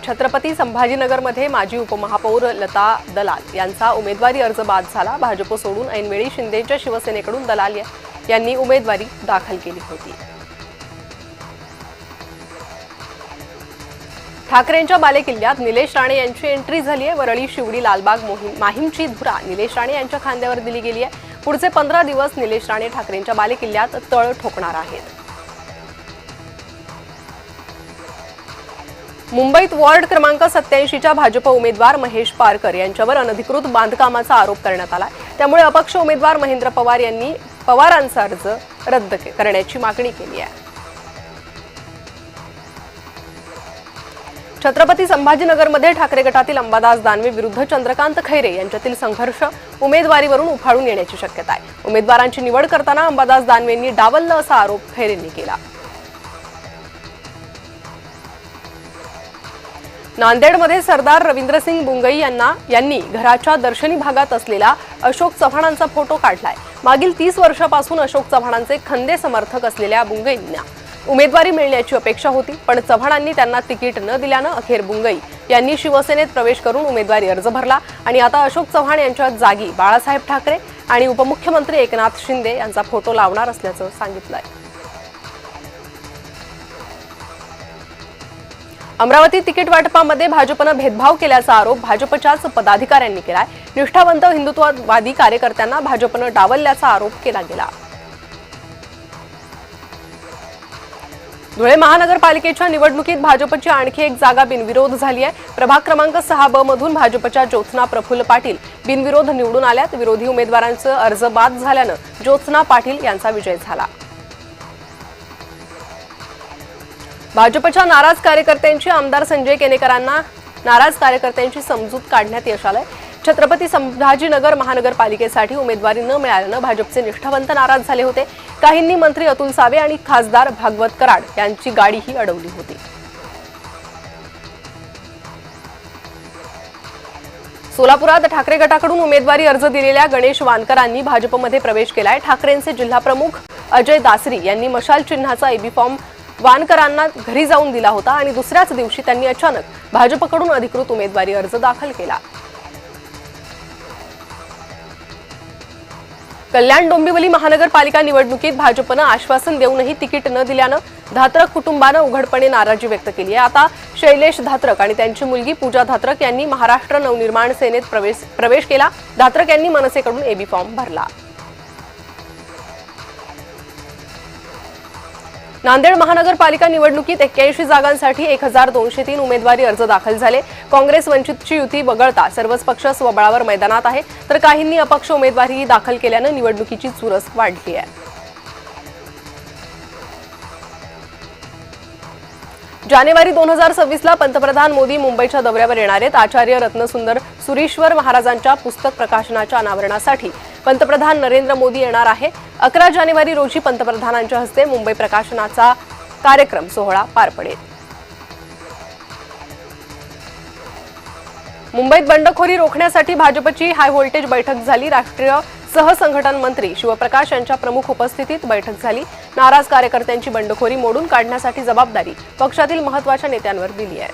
छत्रपती संभाजीनगरमध्ये माजी उपमहापौर लता दलाल यांचा उमेदवारी अर्ज बाद झाला। भाजप सोडून ऐनवेळी शिंदेच्या शिवसेनेकडून दलाल यांनी उमेदवारी दाखल केली होती। ठाकरेंच्या बालेकिल्ल्यात निलेश राणे यांची एंट्री झाली आहे। वरळी, शिवडी, लालबाग, माहीमची धुरा निलेश राणे यांच्या खांद्यावर दिली गेली आहे। पुढचे 15 दिवस निलेश राणे ठाकरेंच्या बालेकिल्ल्यात तळ ठोकणार आहेत। मुंबईत वॉर्ड क्रमांक 87च्या भाजप उमेदवार महेश पारकर यांच्यावर अनधिकृत बांधकामाचा आरोप करण्यात आला। त्यामुळे अपक्ष उमेदवार महेंद्र पवार यांनी पवारांचा अर्ज रद्द करण्याची मागणी केली आहे। छत्रपती संभाजीनगरमध्ये ठाकरे गटातील अंबादास दानवे विरुद्ध चंद्रकांत खैरे यांच्यातील संघर्ष उमेदवारीवरून उफाळून येण्याची शक्यता आहे। उमेदवारांची निवड करताना अंबादास दानवेंनी डावललं असा आरोप खैरेंनी केला। नांदेडमध्ये सरदार रवींद्रसिंग बुंगई यांनी घराच्या दर्शनी भागात असलेला अशोक चव्हाणांचा फोटो काढलाय। मागील 30 वर्षापासून अशोक चव्हाणांचे खंदे समर्थक असलेल्या बुंगईंना उमेदवारी मिळण्याची अपेक्षा होती, पण चव्हाणांनी त्यांना तिकीट न दिल्यानं अखेर बुंगई यांनी शिवसेनेत प्रवेश करून उमेदवारी अर्ज भरला आणि आता अशोक चव्हाण यांच्या जागी बाळासाहेब ठाकरे आणि उपमुख्यमंत्री एकनाथ शिंदे यांचा फोटो लावणार असल्याचं सांगितलंय। अमरावती तिकीट वाटपामध्ये भाजपनं भेदभाव केल्याचा आरोप भाजपच्याच पदाधिकाऱ्यांनी केलाय। निष्ठावंत हिंदुत्ववादी कार्यकर्त्यांना भाजपनं डावलल्याचा आरोप केला गेला। धुळे महानगरपालिकेच्या निवडणुकीत भाजपची आणखी एक जागा बिनविरोध झाली आहे। प्रभाग क्रमांक 6 मधून भाजपच्या ज्योत्स्ना प्रफुल्ल पाटील बिनविरोध निवडून आल्यात। विरोधी उमेदवारांचं अर्ज बाद झाल्यानं ज्योत्स्ना पाटील यांचा विजय झाला। भाजपच्या नाराज कार्यकर्त्यांची आमदार संजय केनेकरांना नाराज कार्यकर्त्यांची समजूत काढण्यात यश आलंय। छत्रपती संभाजीनगर महानगरपालिकेसाठी उमेदवारी न मिळाल्यानं भाजपचे निष्ठावंत नाराज झाले होते। काहींनी मंत्री अतुल सावे आणि खासदार भागवत कराड यांची गाडीही अडवली होती। सोलापुरात ठाकरे गटाकडून उमेदवारी अर्ज दिलेल्या गणेश वानकरांनी भाजपमध्ये प्रवेश केलाय। ठाकरेंचे जिल्हा प्रमुख अजय दासरी यांनी मशाल चिन्हाचा एबी फॉर्म वानकरांना घरी जाऊन दिला होता आणि दुसऱ्याच दिवशी त्यांनी अचानक भाजपकडून अधिकृत उमेदवारी अर्ज दाखल केला। कल्याण डोंबिवली महानगरपालिका निवडणुकीत भाजपनं आश्वासन देऊनही तिकीट न दिल्यानं धात्रक कुटुंबानं उघडपणे नाराजी व्यक्त केली आहे। आता शैलेश धात्रक आणि त्यांची मुलगी पूजा धात्रक यांनी महाराष्ट्र नवनिर्माण सेनेत प्रवेश केला। धात्रक यांनी मनसेकडून एबी फॉर्म भरला। नांदेड महानगरपालिका निवडणुकीत 81 जागांसाठी 1203 उमेदवारी अर्ज दाखल झाले। काँग्रेस वंचितची युती वगळता सर्वच पक्ष स्वबळावर मैदानात आहे, तर काहींनी अपक्ष उमेदवारी दाखल केल्यानं निवडणुकीची चुरस वाढली आहे। जानेवारी 2026ला पंतप्रधान मोदी मुंबईच्या दौऱ्यावर येणार आहेत। आचार्य रत्नसुंदर सुरीश्वर महाराजांच्या पुस्तक प्रकाशनाच्या अनावरणासाठी पंतप्रधान नरेंद्र मोदी येणार आहे। 11 जानेवारी रोजी पंतप्रधानांच्या हस्ते मुंबई प्रकाशनाचा कार्यक्रम सोहळा पार पडेल। मुंबईत बंडखोरी रोखण्यासाठी भाजपची हाय व्होल्टेज बैठक झाली। राष्ट्रीय सहसंघटन मंत्री शिवप्रकाश यांच्या प्रमुख उपस्थितीत बैठक झाली। नाराज कार्यकर्त्यांची बंडखोरी मोडून काढण्यासाठी जबाबदारी पक्षातील महत्त्वाच्या नेत्यांवर दिली आहे।